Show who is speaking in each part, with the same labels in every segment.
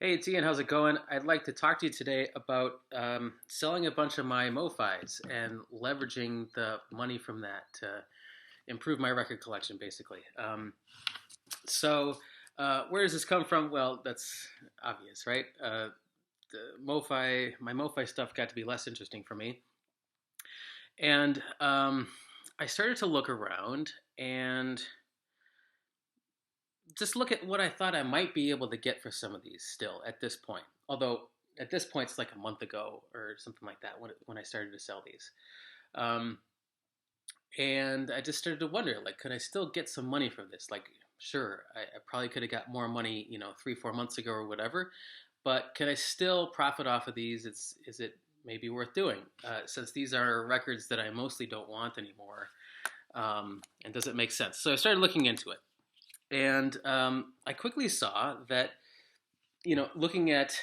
Speaker 1: Hey, it's Ian. How's it going? I'd like to talk to you today about selling a bunch of my MoFis and leveraging the money from that to improve my record collection, basically. Where does this come from? Well, that's obvious, right? My MoFi stuff got to be less interesting for me, and I started to look around and just look at what I thought I might be able to get for some of these still at this point. Although at this point it's like a month ago or something like that when I started to sell these. Um, and I just started to wonder, like, could I still get some money from this? Like, sure, I probably could have got more money, 3, 4 months ago or whatever, but can I still profit off of these? Is it maybe worth doing? Since these are records that I mostly don't want anymore, and does it make sense? So I started looking into it. And I quickly saw that, looking at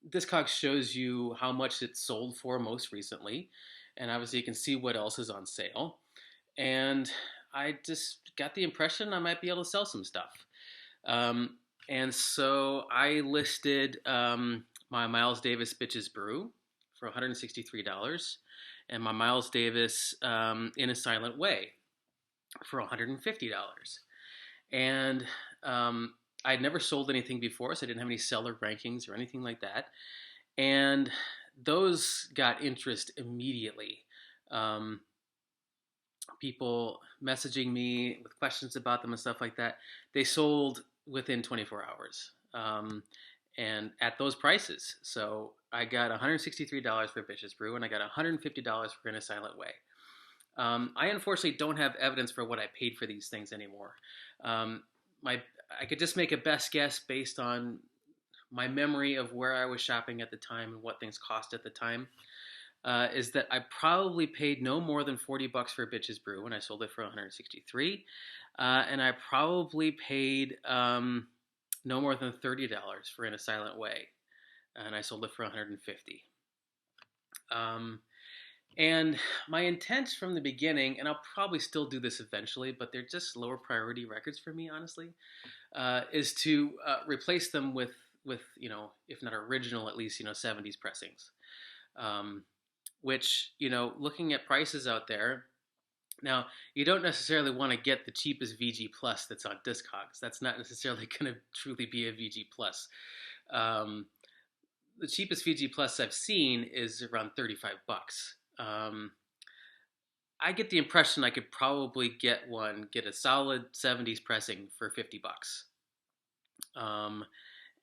Speaker 1: Discogs shows you how much it sold for most recently. And obviously, you can see what else is on sale. And I just got the impression I might be able to sell some stuff. And so I listed my Miles Davis Bitches Brew for $163 and my Miles Davis In a Silent Way for $150. And I'd never sold anything before, so I didn't have any seller rankings or anything like that. And those got interest immediately. People messaging me with questions about them and stuff like that. They sold within 24 hours and at those prices. So I got $163 for Bitches Brew and I got $150 for In a Silent Way. I unfortunately don't have evidence for what I paid for these things anymore. I could just make a best guess based on my memory of where I was shopping at the time and what things cost at the time. Is that I probably paid no more than $40 for Bitches Brew when I sold it for 163, and I probably paid no more than $30 for In a Silent Way, and I sold it for 150. And my intent from the beginning, and I'll probably still do this eventually, but they're just lower priority records for me, honestly, is to replace them with if not original, at least 70s pressings. Which looking at prices out there now, you don't necessarily want to get the cheapest VG Plus that's on Discogs. That's not necessarily going to truly be a VG Plus. The cheapest VG Plus I've seen is around $35. I get the impression I could probably get a solid 70s pressing for $50.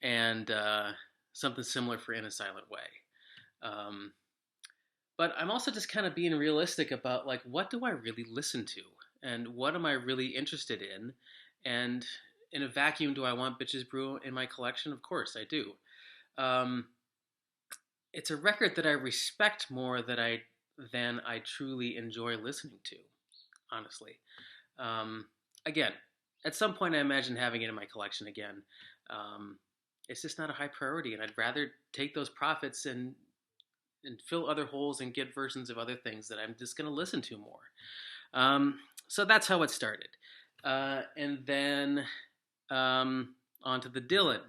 Speaker 1: And something similar for In a Silent Way. But I'm also just kind of being realistic about, like, what do I really listen to? And what am I really interested in? And in a vacuum, do I want Bitches Brew in my collection? Of course I do. It's a record that I respect more than I truly enjoy listening to, honestly. Again, at some point I imagine having it in my collection again. It's just not a high priority, and I'd rather take those profits and fill other holes and get versions of other things that I'm just going to listen to more. So that's how it started. And then on to the Dylan.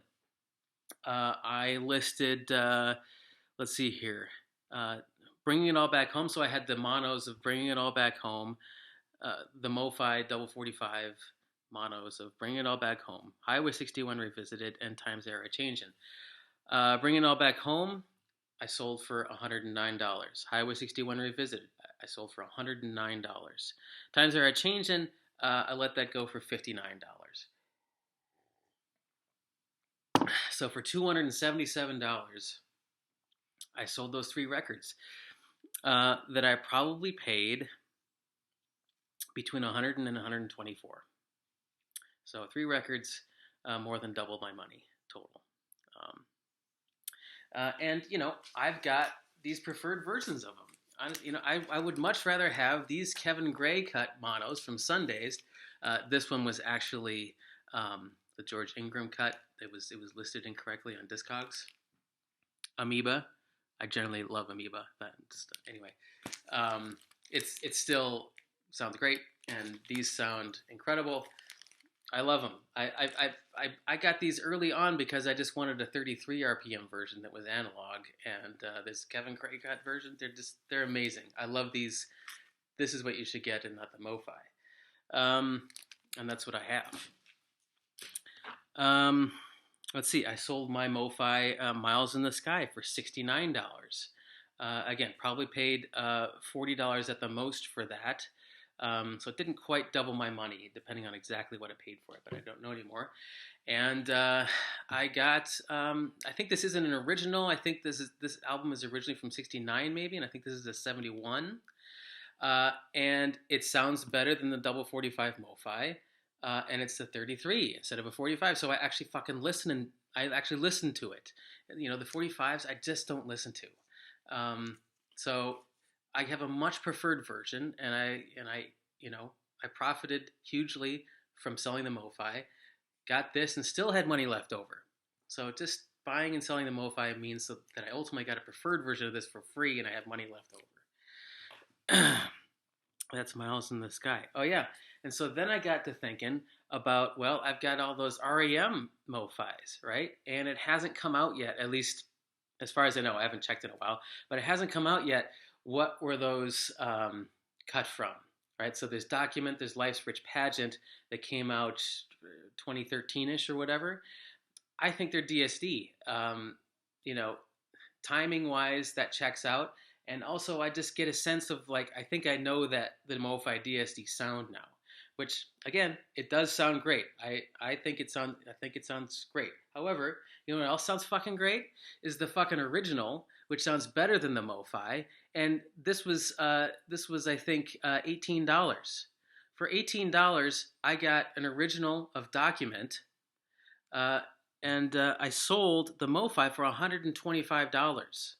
Speaker 1: I listed, let's see here, Bringing It All Back Home. So I had the monos of Bringing It All Back Home, the MoFi Double 45 monos of Bringing It All Back Home, Highway 61 Revisited, and Times Era Changin'. Bringing It All Back Home, I sold for $109. Highway 61 Revisited, I sold for $109. Times Are Changing, I let that go for $59. So for $277, I sold those 3 records that I probably paid between $100 and $124. So 3 records, more than double my money total. And I've got these preferred versions of them. I would much rather have these Kevin Gray cut monos from Sundays. This one was actually the George Ingram cut. It was listed incorrectly on Discogs. Amoeba. I generally love Amoeba, but anyway, it still sounds great, and these sound incredible. I love them. I got these early on because I just wanted a 33 RPM version that was analog, and this Kevin Craig cut version. They're amazing. I love these. This is what you should get, and not the MoFi. And that's what I have. Let's see. I sold my MoFi Miles in the Sky for $69. Again, probably paid $40 at the most for that. So it didn't quite double my money, depending on exactly what I paid for it, but I don't know anymore. And I got, I think this isn't an original. I think this album is originally from '69, maybe, and I think this is a '71. And it sounds better than the double 45 MoFi, and it's the 33 instead of a 45. So I actually fucking listen, and I actually listen to it. You know, the 45s I just don't listen to. So I have a much preferred version, and I profited hugely from selling the MoFi. Got this and still had money left over. So just buying and selling the MoFi means that I ultimately got a preferred version of this for free, and I have money left over. That's Miles in the Sky. Oh yeah, and so then I got to thinking about, well, I've got all those REM MoFis, right? And it hasn't come out yet, at least as far as I know. I haven't checked in a while, but it hasn't come out yet. What were those cut from? Right, so there's Document, there's Life's Rich Pageant that came out 2013-ish or whatever. I think they're DSD. Timing-wise, that checks out. And also, I just get a sense of, like, I think I know that the MoFi DSD sound now, which, again, it does sound great. I think it sounds great. However, you know what else sounds fucking great? Is the fucking original, which sounds better than the MoFi. And this was I think $18. For $18, I got an original of Document, and I sold the MoFi for $125.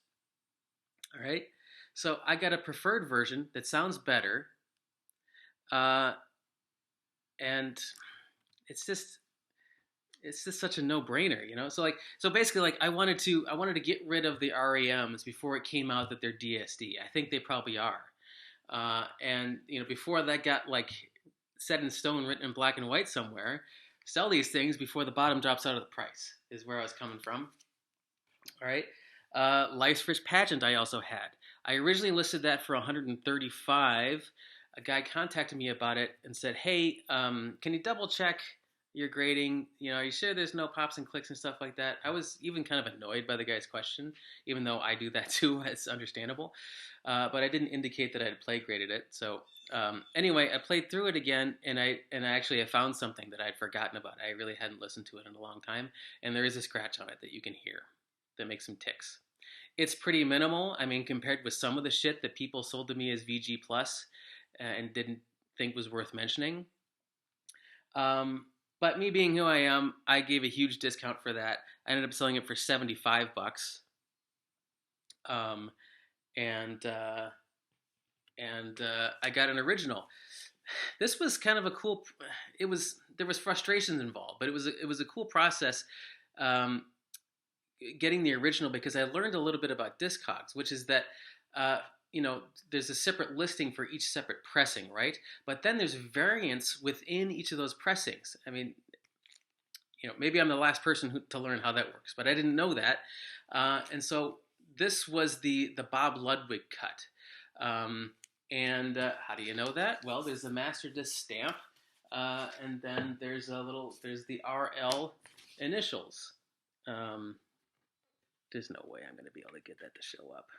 Speaker 1: All right, so I got a preferred version that sounds better, and it's just such a no-brainer, you know. So basically, like I wanted to get rid of the REMs before it came out that they're DSD. I think they probably are, and before that got like set in stone, written in black and white somewhere. Sell these things before the bottom drops out of the price is where I was coming from. All right. Life's Rich Pageant I also had. I originally listed that for $135. A guy contacted me about it and said, "Hey, can you double check your grading? Are you sure there's no pops and clicks and stuff like that?" I was even kind of annoyed by the guy's question, even though I do that too. It's understandable. But I didn't indicate that I had play graded it. So anyway, I played through it again, and I found something that I'd forgotten about. I really hadn't listened to it in a long time, and there is a scratch on it that you can hear that makes some ticks. It's pretty minimal. I mean, compared with some of the shit that people sold to me as VG Plus and didn't think was worth mentioning. But me being who I am, I gave a huge discount for that. I ended up selling it for $75. And I got an original. This was kind of a cool. There was frustrations involved, but it was a cool process. Getting the original, because I learned a little bit about Discogs, which is that there's a separate listing for each separate pressing, right? But then there's variants within each of those pressings. I mean, maybe I'm the last person to learn how that works, but I didn't know that, and so this was the Bob Ludwig cut. And how do you know that? Well, there's the Masterdisk stamp, and then there's the RL initials. There's no way I'm going to be able to get that to show up.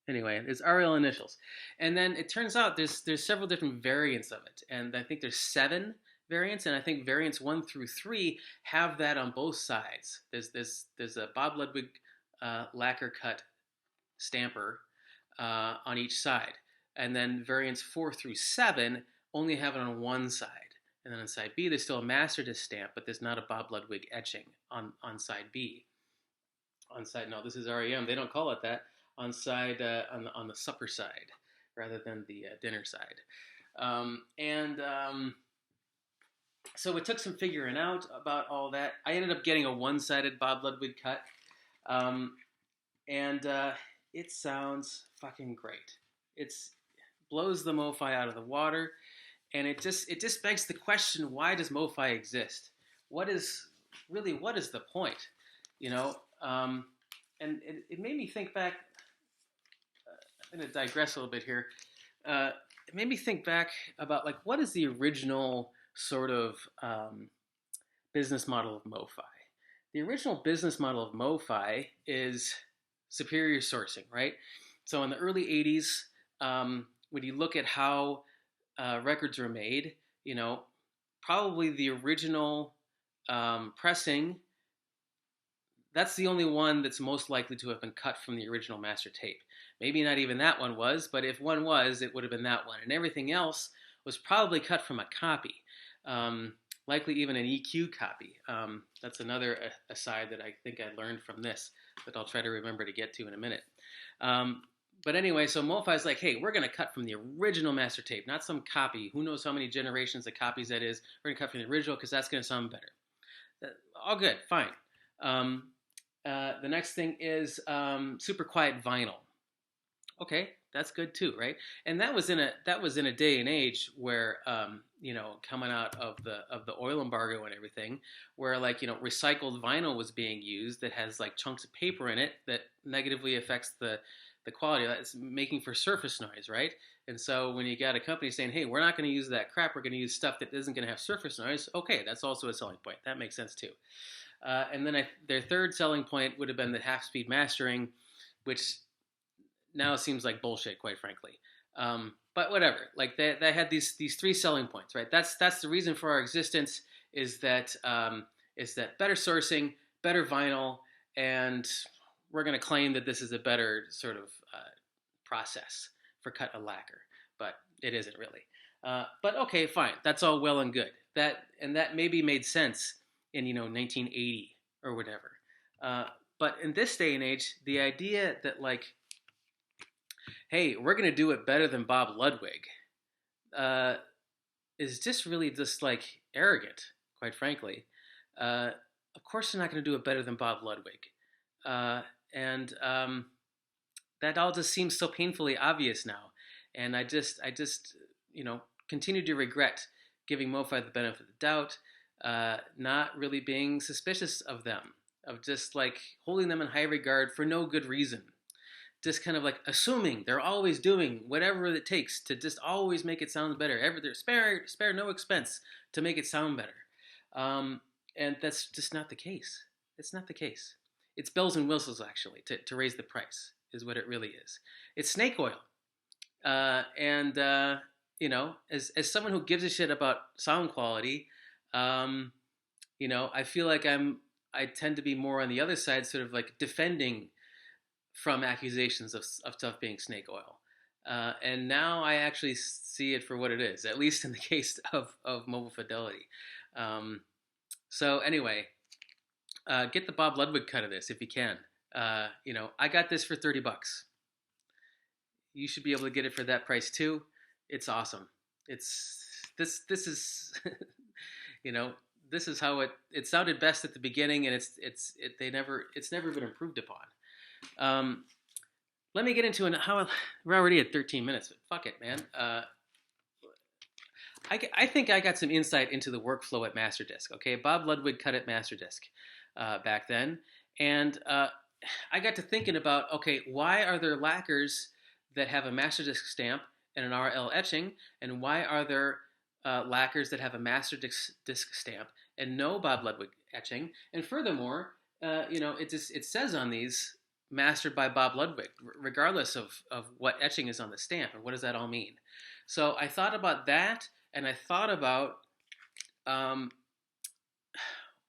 Speaker 1: Anyway, there's RL initials. And then it turns out there's several different variants of it. And I think there's 7 variants, and I think variants 1 through 3 have that on both sides. There's a Bob Ludwig lacquer cut stamper on each side. And then variants 4 through 7 only have it on one side. And then on side B, there's still a Masterdisk stamp, but there's not a Bob Ludwig etching on side B. On side, no, this is REM. They don't call it that. On side, on the supper side, rather than the dinner side. So it took some figuring out about all that. I ended up getting a one-sided Bob Ludwig cut. It sounds fucking great. It blows the MoFi out of the water. and it just begs the question: why does MoFi exist? What is the point? You know, and it made me think back. I'm going to digress a little bit here. It made me think back about like what is the original sort of business model of MoFi? The original business model of MoFi is superior sourcing, right? So in the early '80s, when you look at how records were made, you know, probably the original pressing, that's the only one that's most likely to have been cut from the original master tape. Maybe not even that one was, but if one was, it would have been that one. And everything else was probably cut from a copy, likely even an EQ copy. That's another aside that I think I learned from this that I'll try to remember to get to in a minute. But anyway, so MoFi is like, hey, we're going to cut from the original master tape, not some copy. Who knows how many generations of copies that is. We're going to cut from the original because that's going to sound better. All good, fine. The next thing is super quiet vinyl. Okay, that's good too, right? And that was in a day and age where you know, coming out of the oil embargo and everything, where like, you know, recycled vinyl was being used that has like chunks of paper in it that negatively affects the quality. That's making for surface noise, right? And so when you got a company saying, hey, we're not going to use that crap, we're going to use stuff that isn't going to have surface noise, okay, that's also a selling point. That makes sense too. And then their third selling point would have been the half-speed mastering, which now seems like bullshit, quite frankly. But whatever. Like they had these three selling points, right? That's the reason for our existence is that better sourcing, better vinyl, and we're going to claim that this is a better sort of process for cut a lacquer, but it isn't really. But okay, fine. That's all well and good. That maybe made sense in 1980 or whatever. But in this day and age, the idea that like, hey, we're going to do it better than Bob Ludwig is just really just like arrogant, quite frankly. Of course they're not going to do it better than Bob Ludwig. And that all just seems so painfully obvious now. And I just continue to regret giving MoFi the benefit of the doubt, not really being suspicious of them, of just like holding them in high regard for no good reason. Just kind of like assuming they're always doing whatever it takes to just always make it sound better. They're spare no expense to make it sound better. And that's just not the case. It's not the case. It's bells and whistles, actually, to raise the price, is what it really is. It's snake oil. And as someone who gives a shit about sound quality, I feel like I tend to be more on the other side, sort of like defending from accusations of stuff being snake oil. And now I actually see it for what it is, at least in the case of Mobile Fidelity. So anyway, get the Bob Ludwig cut of this if you can. I got this for $30. You should be able to get it for that price too. It's awesome. It's this is this is how it sounded best at the beginning, and it's never been improved upon. Let me get into how we're already at 13 minutes. But fuck it, man. I think I got some insight into the workflow at Masterdisk. Okay, Bob Ludwig cut at Masterdisk back then, and I got to thinking about, okay, why are there lacquers that have a Masterdisk stamp and an RL etching, and why are there lacquers that have a Masterdisk stamp and no Bob Ludwig etching? And furthermore, it says on these mastered by Bob Ludwig, regardless of what etching is on the stamp, and what does that all mean? So I thought about that, and I thought about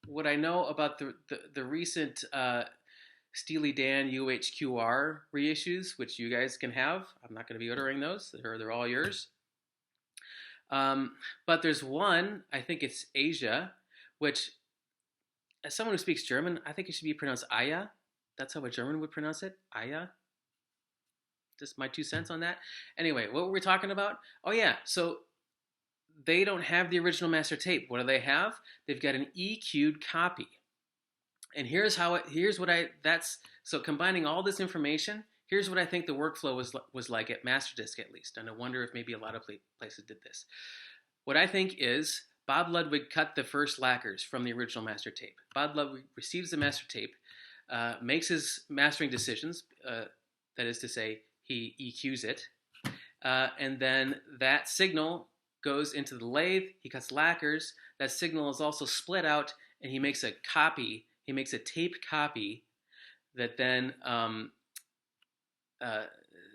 Speaker 1: what I know about the recent Steely Dan UHQR reissues, which you guys can have. I'm not going to be ordering those. They're all yours. But there's one, I think it's Asia, which, as someone who speaks German, I think it should be pronounced Aya. That's how a German would pronounce it, Aya. Just my 2 cents on that. Anyway, what were we talking about? Oh yeah, so they don't have the original master tape. What do they have? They've got an EQ'd copy. And so combining all this information, here's what I think the workflow was like at Masterdisk, at least. And I wonder if maybe a lot of places did this. What I think is Bob Ludwig cut the first lacquers from the original master tape. Bob Ludwig receives the master tape, makes his mastering decisions, that is to say, he EQs it, and then that signal goes into the lathe. He cuts lacquers. That signal is also split out, and he makes a copy. He makes a tape copy that then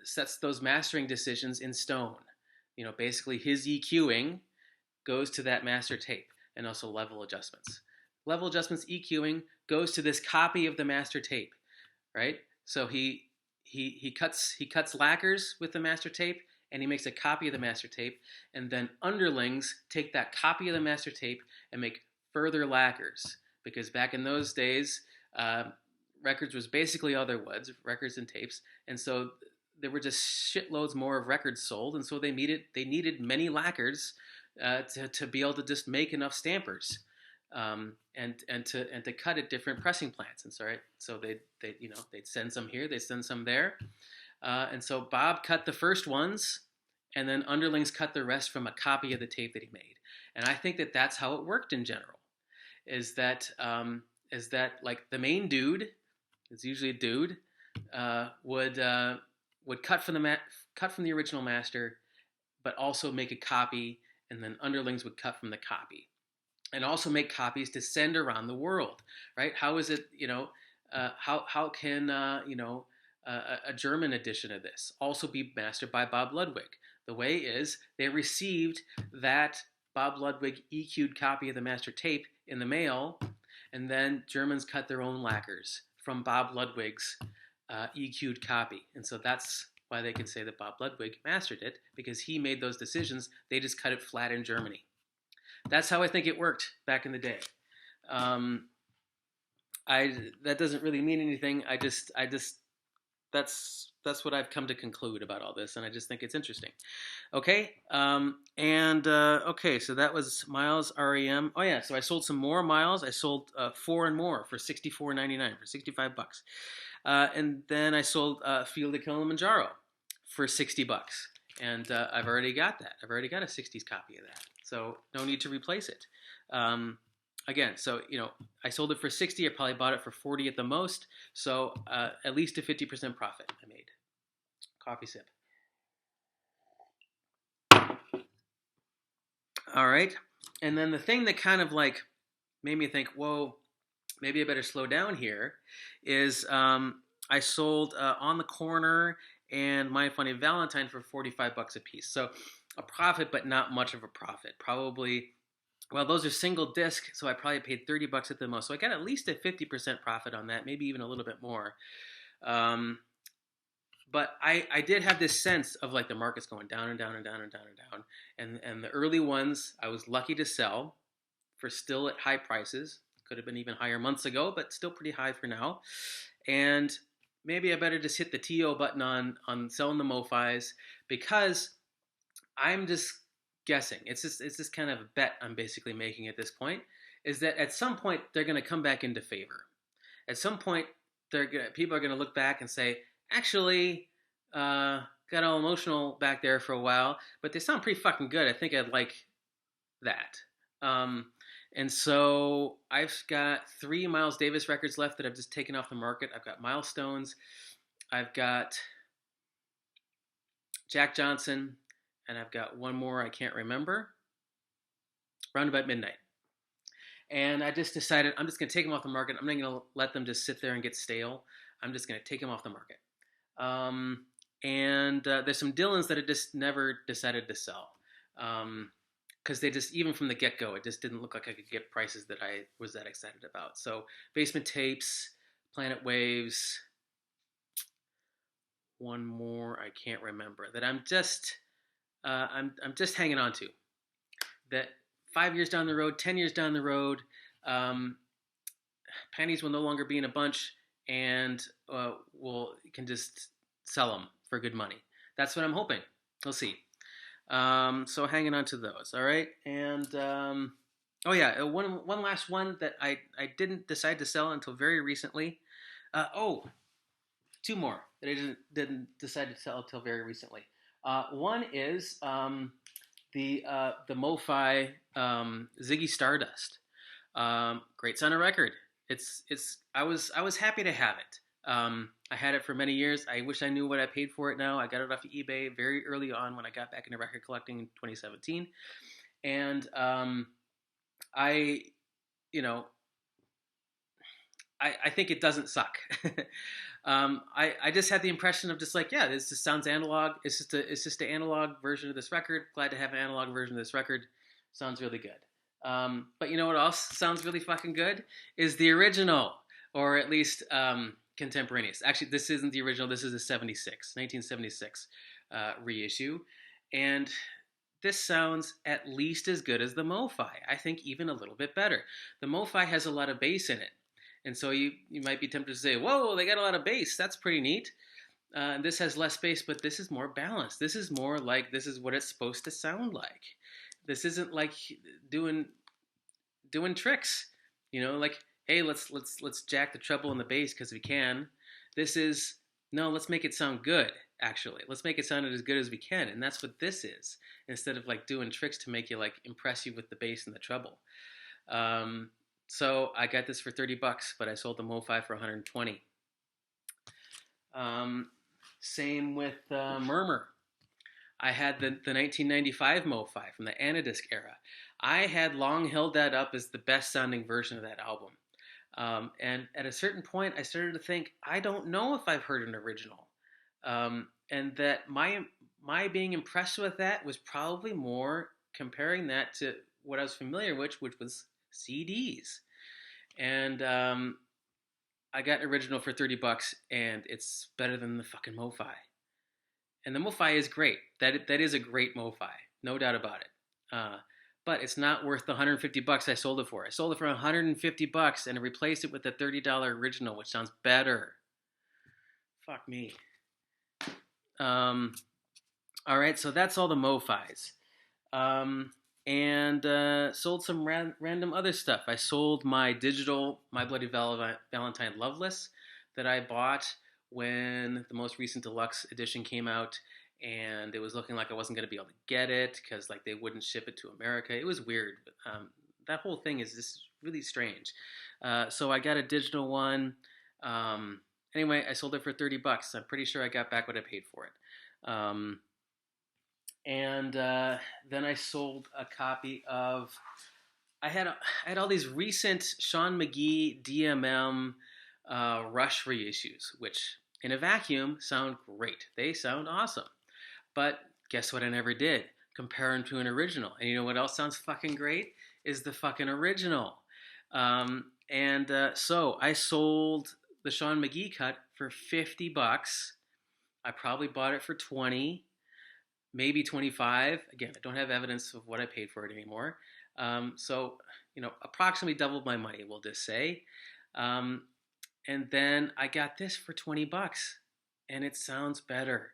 Speaker 1: sets those mastering decisions in stone. Basically his EQing goes to that master tape, and also level adjustments. Level adjustments, EQing, goes to this copy of the master tape, right? So he cuts lacquers with the master tape, and he makes a copy of the master tape, and then underlings take that copy of the master tape and make further lacquers, because back in those days, records was basically all there was, records and tapes, and so there were just shitloads more of records sold, and so they needed many lacquers to be able to just make enough stampers, and to cut at different pressing plants, and so they'd send some here, they'd send some there, and so Bob cut the first ones, and then underlings cut the rest from a copy of the tape that he made, and I think that that's how it worked in general. Is that like the main dude, it's usually a dude, would cut from the original master, but also make a copy, and then underlings would cut from the copy, and also make copies to send around the world, right? How is it, how can a German edition of this also be mastered by Bob Ludwig? The way is they received that Bob Ludwig EQ'd copy of the master tape in the mail, and then Germans cut their own lacquers from Bob Ludwig's EQ'd copy. And so that's why they can say that Bob Ludwig mastered it, because he made those decisions. They just cut it flat in Germany. That's how I think it worked back in the day. That doesn't really mean anything. That's what I've come to conclude about all this, and I just think it's interesting. Okay, okay, so that was Miles REM. Oh yeah, so I sold some more Miles. I sold 4 and more for $64.99, for $65, and then I sold Field of Kilimanjaro for $60, and I've already got that. I've already got a '60s copy of that, so no need to replace it. Again, so I sold it for 60. I probably bought it for 40 at the most. So at least a 50% profit I made. Coffee sip. All right, and then the thing that kind of like made me think, whoa, maybe I better slow down here, is I sold On the Corner and My Funny Valentine for $45 a piece. So a profit, but not much of a profit. Probably. Well, those are single disc, so I probably paid $30 at the most. So I got at least a 50% profit on that, maybe even a little bit more. But I did have this sense of like the market's going down and down and down and down and down. And the early ones I was lucky to sell for still at high prices. Could have been even higher months ago, but still pretty high for now. And maybe I better just hit the TO button on selling the MoFis, because I'm just guessing. It's just kind of a bet I'm basically making at this point, is that at some point they're going to come back into favor. At some point, people are going to look back and say, actually, got all emotional back there for a while, but they sound pretty fucking good. I think I'd like that. And so I've got 3 Miles Davis records left that I've just taken off the market. I've got Milestones, I've got Jack Johnson, and I've got one more I can't remember. Round about midnight. And I just decided I'm just going to take them off the market. I'm not going to let them just sit there and get stale. I'm just going to take them off the market. And there's some Dylans that I just never decided to sell. Because they just, even from the get-go, it just didn't look like I could get prices that I was that excited about. So Basement Tapes, Planet Waves, one more I can't remember that I'm just hanging on to. That 5 years down the road, 10 years down the road, pennies will no longer be in a bunch, and can just sell them for good money. That's what I'm hoping. We'll see. So hanging on to those. All right, and oh yeah, one last one that I didn't decide to sell until very recently. 2 more that I didn't decide to sell until very recently. One is the MoFi Ziggy Stardust. Great sounding record. I was happy to have it. I had it for many years. I wish I knew what I paid for it now. I got it off of eBay very early on when I got back into record collecting in 2017, and I, you know, I think it doesn't suck. I just had the impression of just like, yeah, this just sounds analog. It's just an analog version of this record. Glad to have an analog version of this record. Sounds really good. But you know what else sounds really fucking good is the original, or at least contemporaneous. Actually, this isn't the original. This is a 1976 reissue, and this sounds at least as good as the MoFi. I think even a little bit better. The MoFi has a lot of bass in it. And so you might be tempted to say, whoa, they got a lot of bass. That's pretty neat. This has less bass, but this is more balanced. This is more like this is what it's supposed to sound like. This isn't like doing tricks, like, hey, let's jack the treble and the bass because we can. This is, no, let's make it sound good, actually. Let's make it sound as good as we can. And that's what this is, instead of like doing tricks to make you like impress you with the bass and the treble. So I got this for $30, but I sold the MoFi for $120. Same with Murmur. I had the 1995 MoFi from the Anadisk era. I had long held that up as the best sounding version of that album. And at a certain point, I started to think, I don't know if I've heard an original. And that my being impressed with that was probably more comparing that to what I was familiar with, which was CDs. And I got original for $30, and it's better than the fucking MoFi. And the MoFi is great. That is a great MoFi, no doubt about it. But it's not worth the $150 I sold it for. I sold it for $150 and replaced it with the $30 original, which sounds better. Fuck me. All right, so that's all the MoFis. And sold some random other stuff. I sold my digital My Bloody Valentine Loveless that I bought when the most recent deluxe edition came out, and it was looking like I wasn't going to be able to get it because like they wouldn't ship it to America. It was weird. That whole thing is just really strange. So I got a digital one. Anyway, I sold it for $30. I'm pretty sure I got back what I paid for it. And then I sold a copy of. I had all these recent Sean McGee DMM Rush reissues, which in a vacuum sound great. They sound awesome. But guess what I never did? Compare them to an original. And you know what else sounds fucking great? Is the fucking original. So I sold the Sean McGee cut for $50. I probably bought it for $20. Maybe $25. Again, I don't have evidence of what I paid for it anymore. So, approximately doubled my money, we'll just say. And then I got this for $20, and it sounds better.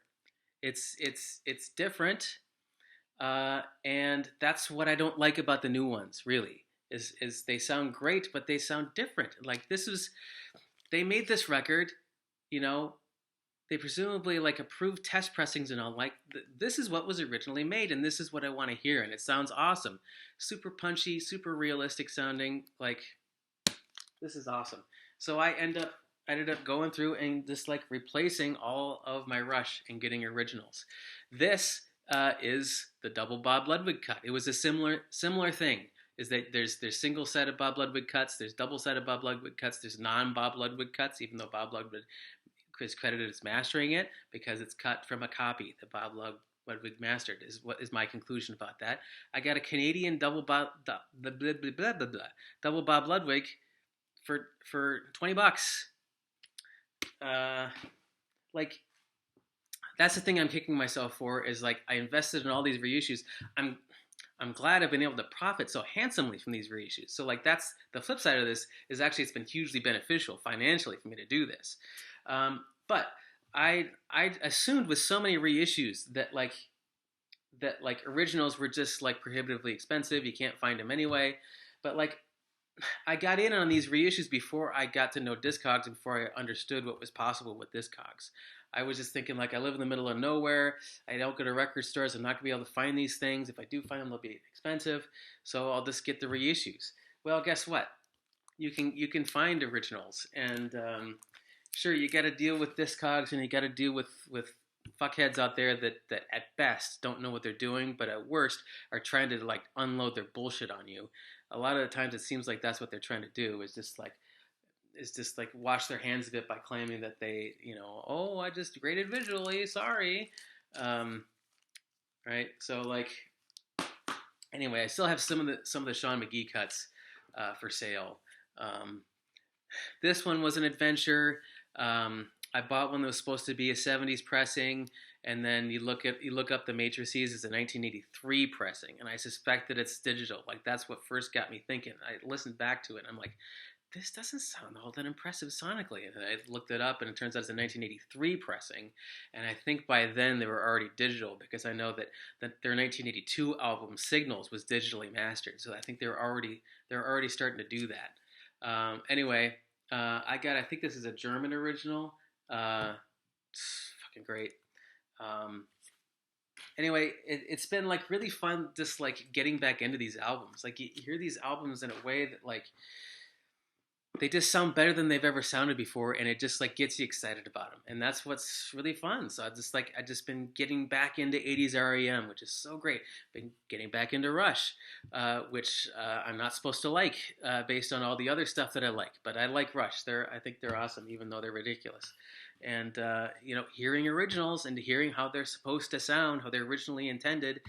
Speaker 1: It's different, and that's what I don't like about the new ones. Really, is they sound great, but they sound different. Like they made this record, They presumably like approved test pressings and all. Like this is what was originally made, and this is what I want to hear, and it sounds awesome, super punchy, super realistic sounding. Like this is awesome. So I ended up going through and just like replacing all of my Rush and getting originals. This is the double Bob Ludwig cut. It was a similar thing. Is that there's single set of Bob Ludwig cuts, there's double set of Bob Ludwig cuts, there's non-Bob Ludwig cuts, even though Bob Ludwig is credited as mastering it because it's cut from a copy that Bob Ludwig mastered. Is what is my conclusion about that. I got a Canadian double Bob Ludwig for $20. Like that's the thing I'm kicking myself for is like I invested in all these reissues. I'm glad I've been able to profit so handsomely from these reissues. So like that's the flip side of this is actually it's been hugely beneficial financially for me to do this. But I assumed with so many reissues that originals were just like prohibitively expensive. You can't find them anyway. But like I got in on these reissues before I got to know Discogs and before I understood what was possible with Discogs. I was just thinking, like, I live in the middle of nowhere. I don't go to record stores. I'm not going to be able to find these things. If I do find them, they'll be expensive. So I'll just get the reissues. Well, guess what? You can find originals, and sure, you got to deal with Discogs, and you got to deal with fuckheads out there that at best don't know what they're doing, but at worst are trying to like unload their bullshit on you. A lot of the times, it seems like that's what they're trying to do is just like wash their hands of it by claiming that they, oh, I just graded visually, sorry, um, right? So like, anyway, I still have some of the Sean McGee cuts for sale. Um, this one was an adventure. I bought one that was supposed to be a '70s pressing, and then you look up the matrices as a 1983 pressing, and I suspect that it's digital. Like that's what first got me thinking. I listened back to it, and I'm like, this doesn't sound all that impressive sonically. And I looked it up, and it turns out it's a 1983 pressing. And I think by then they were already digital because I know that their 1982 album Signals was digitally mastered. So I think they're already starting to do that. Anyway, I think this is a German original. It's fucking great. Um, anyway, it's been like really fun just like getting back into these albums. Like you hear these albums in a way that like they just sound better than they've ever sounded before, and it just like gets you excited about them, and that's what's really fun. So I just been getting back into 80s REM, which is so great. Been getting back into Rush, which I'm not supposed to like based on all the other stuff that I like, but I like Rush. I think they're awesome, even though they're ridiculous. And hearing originals and hearing how they're supposed to sound, how they're originally intended.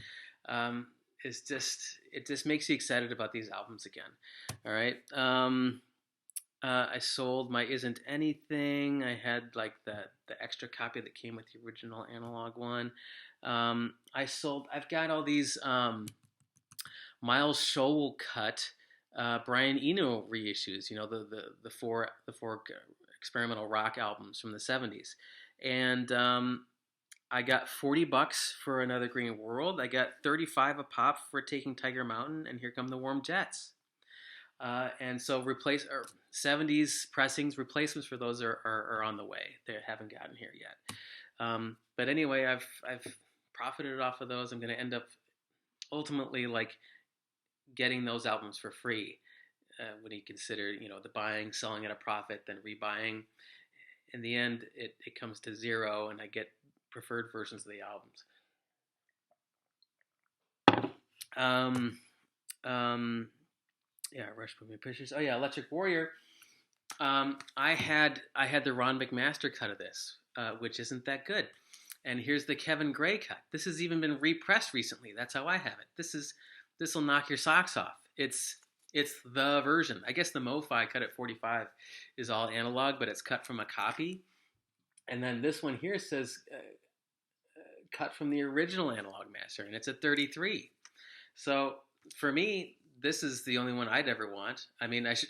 Speaker 1: Is just it just makes you excited about these albums again. All right. I sold my Isn't Anything. I had like the extra copy that came with the original analog one. I've got all these Miles Scholl cut Brian Eno reissues. The four experimental rock albums from the '70s, and I got $40 for Another Green World. I got 35 a pop for Taking Tiger Mountain, and Here Come the Warm Jets. And so 70s pressings replacements for those are on the way. They haven't gotten here yet. But anyway, I've profited off of those. I'm going to end up ultimately like getting those albums for free when you consider the buying, selling at a profit, then rebuying. In the end, it comes to zero, and I get preferred versions of the albums. Yeah, Rush Moving Pictures. Oh yeah, Electric Warrior. I had the Ron McMaster cut of this, which isn't that good. And here's the Kevin Gray cut. This has even been repressed recently. That's how I have it. This will knock your socks off. It's the version. I guess the MoFi cut at 45 is all analog, but it's cut from a copy. And then this one here says cut from the original analog master, and it's a 33. So for me, this is the only one I'd ever want. I mean, I should,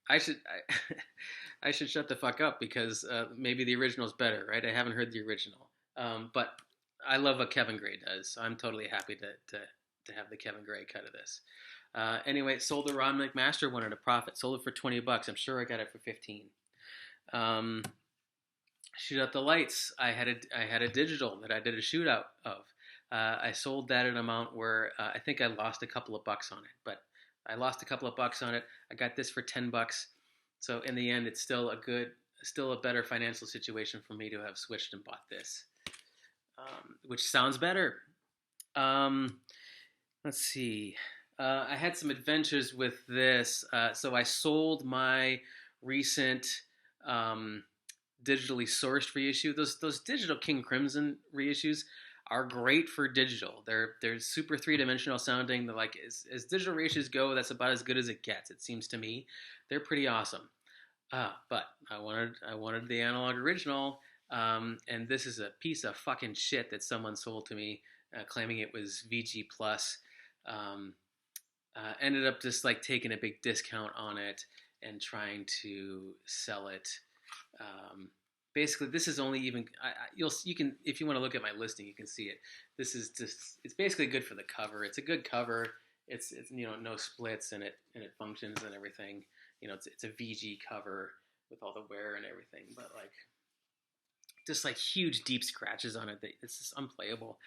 Speaker 1: I should shut the fuck up because maybe the original is better, right? I haven't heard the original, but I love what Kevin Gray does. So I'm totally happy to have the Kevin Gray cut of this. Anyway, sold the Ron McMaster one at a profit. Sold it for $20. I'm sure I got it for 15. Shoot Out the Lights. I had a digital that I did a shootout of. I sold that at an amount where I think I lost a couple of bucks on it, but I lost a couple of bucks on it. I got this for $10. So in the end, it's still a better financial situation for me to have switched and bought this, which sounds better. Let's see. I had some adventures with this. So I sold my recent digitally sourced reissue. Those digital King Crimson reissues are great for digital. They're super three-dimensional sounding. They're like as digital reissues go, that's about as good as it gets. It seems to me. They're pretty awesome. But I wanted the analog original, and this is a piece of fucking shit that someone sold to me, claiming it was VG plus. Ended up just like taking a big discount on it and trying to sell it. Basically, this is only even you can if you want to look at my listing, you can see it. This is just it's basically good for the cover. It's a good cover. It's no splits, and it functions and everything. It's a VG cover with all the wear and everything, but like just like huge deep scratches on it. It's just unplayable.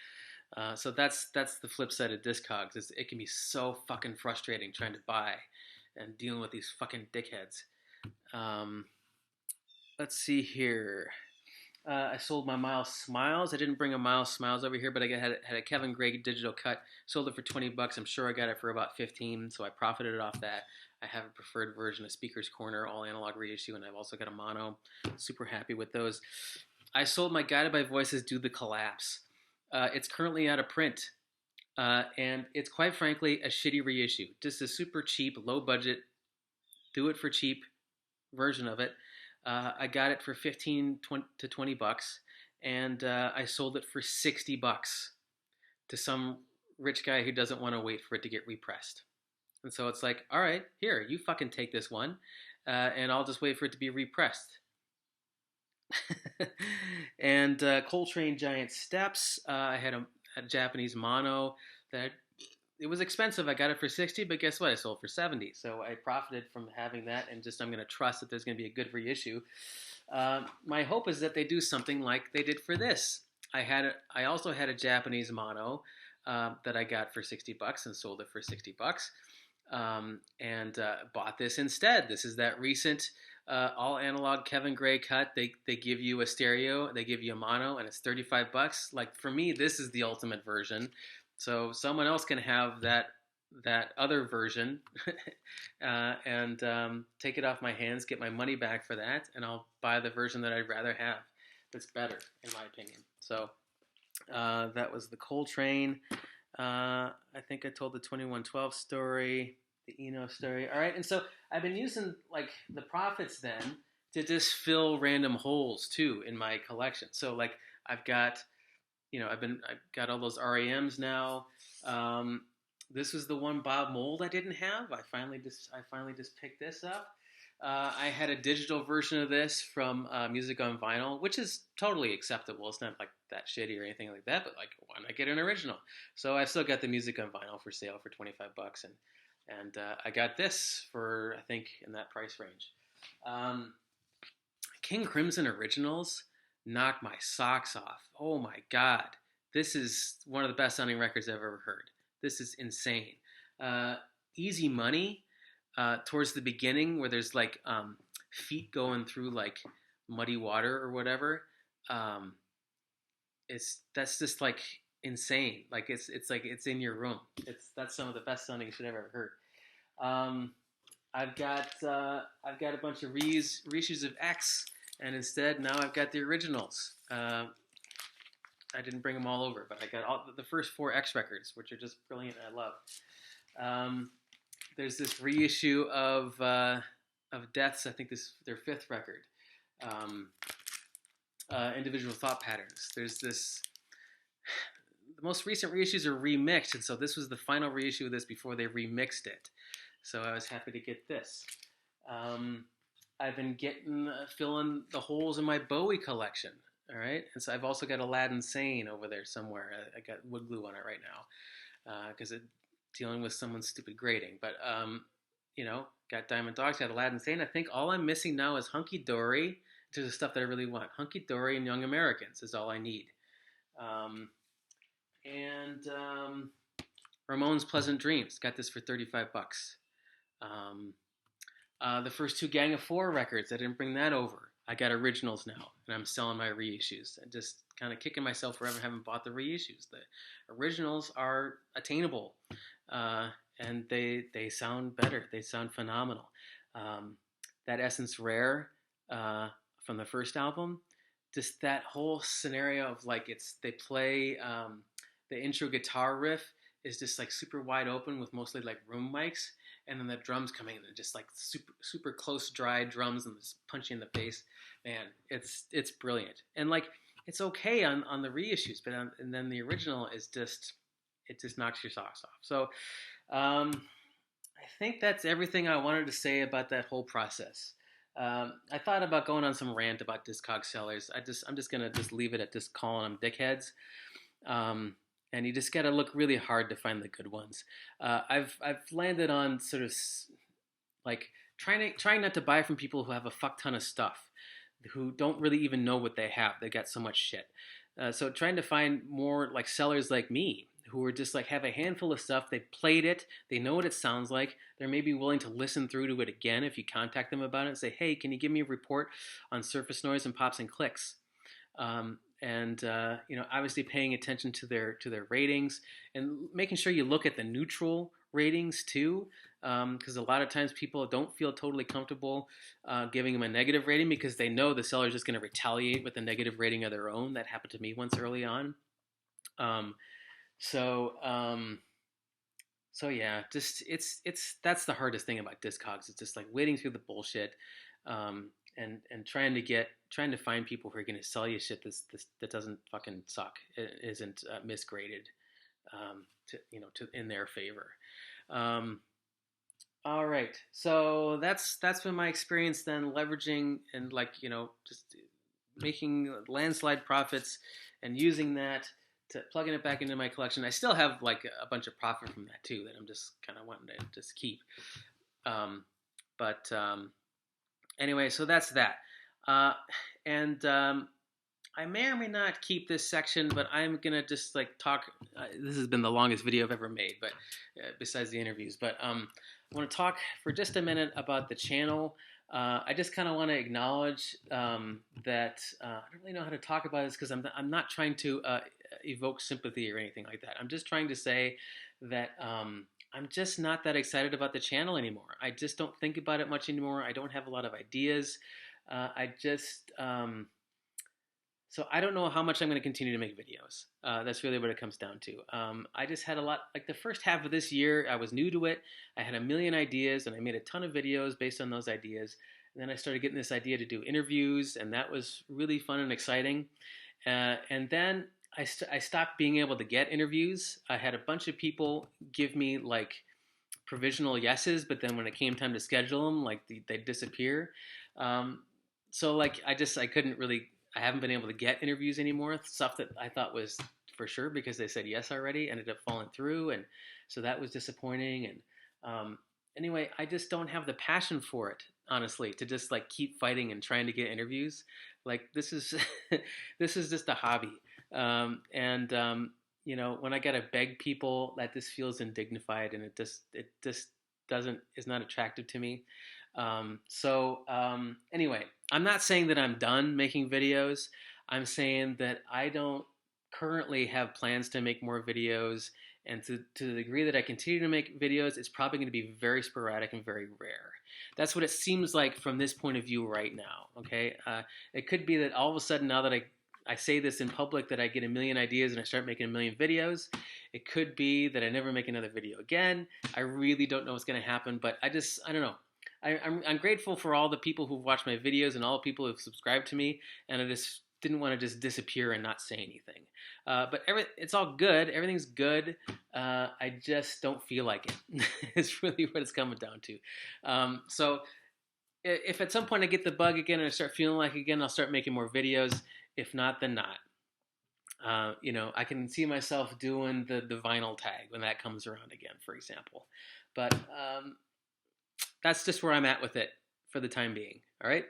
Speaker 1: So that's the flip side of Discogs. It can be so fucking frustrating trying to buy and dealing with these fucking dickheads. Um, let's see here. I sold my Miles Smiles. I didn't bring a Miles Smiles over here, but I had a Kevin Gray digital cut. Sold it for $20. I'm sure I got it for about 15, so I profited off that. I have a preferred version of Speaker's Corner, all analog reissue, and I've also got a mono. Super happy with those. I sold my Guided by Voices Do the Collapse. It's currently out of print, and it's quite frankly a shitty reissue. Just a super cheap, low budget, do it for cheap version of it. I got it for 15 to $20, and I sold it for $60 to some rich guy who doesn't want to wait for it to get repressed. And so it's like, all right, here, you fucking take this one, and I'll just wait for it to be repressed. And Coltrane Giant Steps, I had a Japanese mono that it was expensive. I got it for 60, but guess what? I sold for 70. So I profited from having that, and just I'm going to trust that there's going to be a good reissue. My hope is that they do something like they did for this. I also had a Japanese mono that I got for $60 and sold it for $60. And bought this instead. This is that recent all analog Kevin Gray cut. They give you a stereo, they give you a mono, and it's $35. Like for me, this is the ultimate version. So someone else can have that other version and take it off my hands, get my money back for that, and I'll buy the version that I'd rather have. That's better, in my opinion. So that was the Coltrane. I think I told the 2112 story, the Eno story. All right, and so I've been using like the profits then to just fill random holes too in my collection. So like I've got, I've got all those REMs now. This was the one Bob Mould I didn't have. I finally just picked this up. I had a digital version of this from Music on Vinyl, which is totally acceptable. It's not like that shitty or anything like that, but like, why not get an original? So I've still got the Music on Vinyl for sale for $25, and I got this for, I think, in that price range. King Crimson Originals knocked my socks off. Oh my God. This is one of the best sounding records I've ever heard. This is insane. Easy Money, towards the beginning where there's like feet going through like muddy water or whatever. That's just like insane. Like it's like it's in your room. That's some of the best sounding shit I've ever heard. I've got a bunch of reissues of X, and instead now I've got the originals. I didn't bring them all over, but I got all the first 4 X records, which are just brilliant. I love. There's this reissue of Death's, I think their 5th record, Individual Thought Patterns. There's this. The most recent reissues are remixed, and so this was the final reissue of this before they remixed it. So I was happy to get this. I've been filling the holes in my Bowie collection. All right, and so I've also got Aladdin Sane over there somewhere. I got wood glue on it right now because it's dealing with someone's stupid grading. But got Diamond Dogs, got Aladdin Sane. I think all I'm missing now is Hunky Dory. There's the stuff that I really want. Hunky Dory and Young Americans is all I need. And Ramones Pleasant Dreams. Got this for $35. The first 2 Gang of 4 records, I didn't bring that over. I got originals now, and I'm selling my reissues. I'm just kind of kicking myself for ever having bought the reissues. The originals are attainable, and they sound better. They sound phenomenal. That Essence Rare from the first album, just that whole scenario of like they play the intro guitar riff is just like super wide open with mostly like room mics, and then the drums coming in and just like super close dry drums and just punch you in the face. Man, it's brilliant. And like it's okay on the reissues, but and then the original is just knocks your socks off. So I think that's everything I wanted to say about that whole process. I thought about going on some rant about Discog sellers. I'm just gonna leave it at just calling them dickheads. and you just got to look really hard to find the good ones. I've landed on sort of like trying not to buy from people who have a fuck ton of stuff, who don't really even know what they have. They got so much shit. So trying to find more like sellers like me, who are just like have a handful of stuff. They played it. They know what it sounds like. They're maybe willing to listen through to it again if you contact them about it and say, hey, can you give me a report on surface noise and pops and clicks? Obviously paying attention to their ratings and making sure you look at the neutral ratings too, because a lot of times people don't feel totally comfortable giving them a negative rating because they know the seller is just going to retaliate with a negative rating of their own. That happened to me once early on. So yeah, just that's the hardest thing about Discogs. It's just like wading through the bullshit, and trying to find people who are going to sell you shit that doesn't fucking suck. It isn't misgraded, in their favor. All right, so that's been my experience then, leveraging and just making landslide profits and using that to plugging it back into my collection. I still have like a bunch of profit from that too that I'm just kind of wanting to just keep. Anyway, so that's that. I may or may not keep this section, but I'm gonna just like talk. This has been the longest video I've ever made, but besides the interviews. But I want to talk for just a minute about the channel. I just kind of want to acknowledge that I don't really know how to talk about this because I'm not trying to evoke sympathy or anything like that. I'm just trying to say that I'm just not that excited about the channel anymore. I just don't think about it much anymore. I don't have a lot of ideas. So I don't know how much I'm going to continue to make videos. That's really what it comes down to. I just had a lot, like the first half of this year, I was new to it. I had a million ideas and I made a ton of videos based on those ideas. And then I started getting this idea to do interviews, and that was really fun and exciting. And then I stopped being able to get interviews. I had a bunch of people give me like provisional yeses, but then when it came time to schedule them, like they'd disappear. So like I haven't been able to get interviews anymore. Stuff that I thought was for sure because they said yes already ended up falling through, and so that was disappointing. And anyway, I just don't have the passion for it, honestly, to just like keep fighting and trying to get interviews. Like this is this is just a hobby. When I gotta beg people, that just feels indignified, and it just is not attractive to me. Anyway, I'm not saying that I'm done making videos. I'm saying that I don't currently have plans to make more videos, and to the degree that I continue to make videos, it's probably going to be very sporadic and very rare. That's what it seems like from this point of view right now. Okay, it could be that all of a sudden, now that I say this in public, that I get a million ideas and I start making a million videos. It could be that I never make another video again. I really don't know what's going to happen, but I don't know. I'm grateful for all the people who've watched my videos and all the people who've subscribed to me, and I just didn't want to just disappear and not say anything. But it's all good. Everything's good. I just don't feel like it. It's really what it's coming down to. So if at some point I get the bug again and I start feeling like it again, I'll start making more videos. If not, then not. I can see myself doing the vinyl tag when that comes around again, for example. But that's just where I'm at with it for the time being. All right.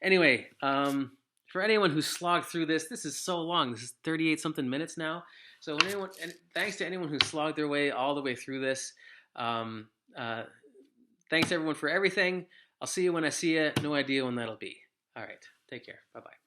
Speaker 1: Anyway, for anyone who slogged through this is so long. This is 38 something minutes now. So and thanks to anyone who slogged their way all the way through this. Thanks everyone for everything. I'll see you when I see you. No idea when that'll be. All right. Take care. Bye-bye.